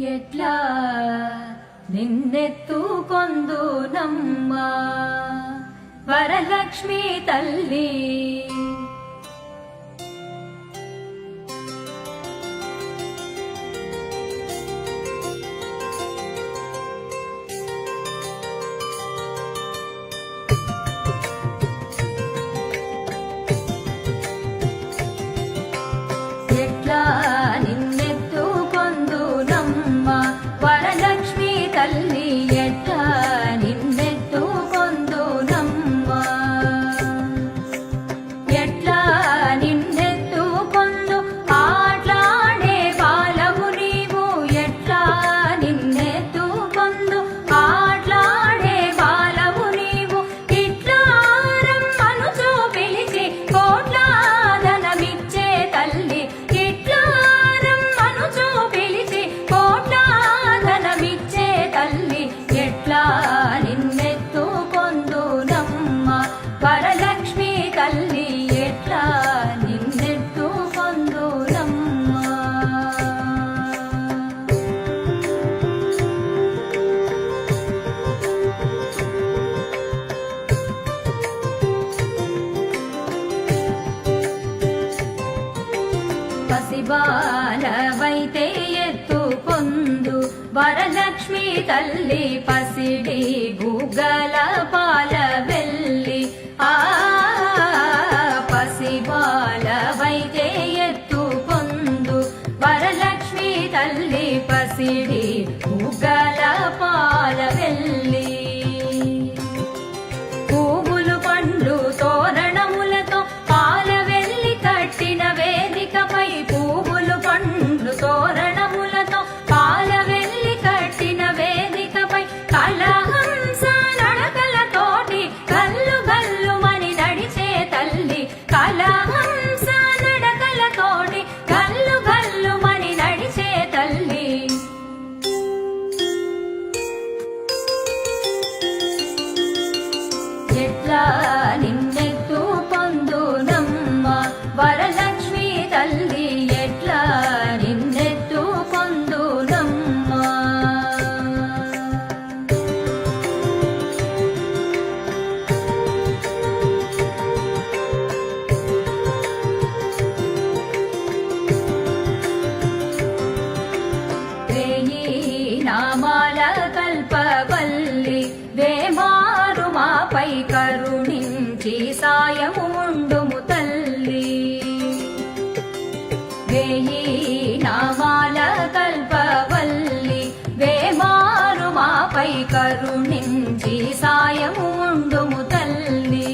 ఎట్లా నిన్నెత్తుకొందు నమ్మ వరలక్ష్మి తల్లి పసిబాలవైతే ఎత్తుకొందు వరలక్ష్మి తల్లి పసిడి బుగ్గల పాల వెల్లి పసిబాలవైతే ఎత్తుకొందు వరలక్ష్మి తల్లి పసిడి బుగ్గల పాల వెల్లి పువ్వులు పండ్లు తోరణములతో పాల వెల్లి కట్టిన వేదికపై పువ్వులు పండ్లు తోరణములతో పాల వెల్లి కట్టిన వేదికపై కళహంస నడకలతోటి గల్లు గల్లుమని నడిచే తల్లి కళహంస నడకలతోటి గల్లు గల్లుమని నడిచే తల్లి ఎట్లా నిన్నెత్తు పొందునమ్మ వరలక్ష్మి తల్లి ఎట్లా నిన్నెత్తు పొందునమ్మ వేయి నామాల కల్పవల్లి వేమారు మాపై కరుణించి సాయము ఉండుము తల్లి వేయి నామాల కల్పవల్లి వేమారు మాపై కరుణించి సాయము ఉండుము తల్లి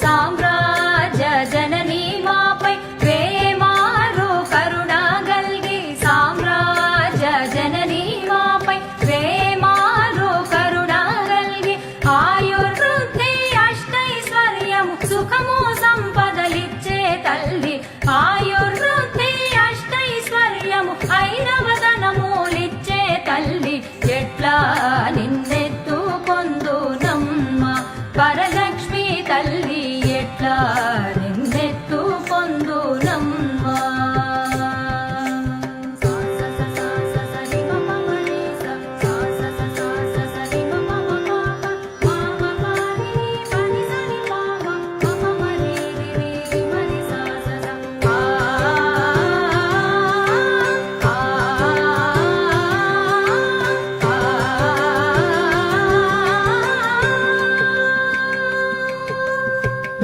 సామ్రాజ్య జననీ మాపై వేమారు కరుణ గల్గి సామ్రాజ్య జననీ మాపై వేమారు కరుణ గల్గి ఆయుర్వృద్ధి అష్టైశ్వర్యము సుఖము సంపదలిచ్చే తల్లి ఆయుర్వృద్ధి అష్టైశ్వర్యము ఐరవదనములిచ్చే తల్లి ఎట్లా నిన్నెత్తు పొందునమ్మ వరలక్ష్మి తల్లి ఎట్లా నిన్నెత్తు పొందునమ్మ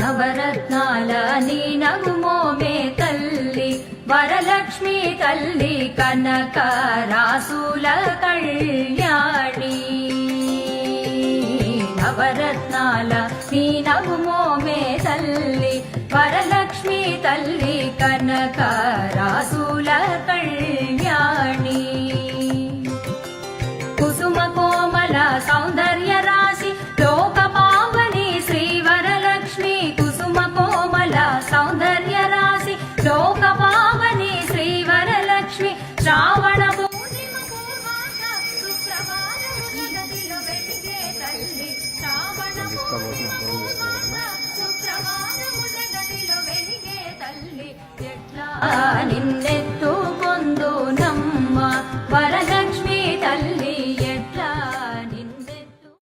నవరత్నాల నీ నగుమోమే తల్లి వరలక్ష్మి తల్లి కనక రాసుల కళ్యాణి నవరత్నాల నీ నగుమోమే తల్లి వరలక్ష్మి తల్లి కనక రాసుల కళ్యాణి కుసుమ కోమల సౌందర్య రాశి లోక పావని శ్రీ వరలక్ష్మి కుసుమ కోమల సౌందర్య రాశి లోక పావని శ్రీ వరలక్ష్మి శ్రావణ పూర్ణిమ పూర్వాష శుక్రవారమున గదిలో వెలిగే తల్లి శ్రావణ పూర్ణిమ పూర్వాష శుక్రవారమున గదిలో వెలిగే తల్లి ఎట్లా నిన్నెత్తు పొందునమ్మ అమ్మ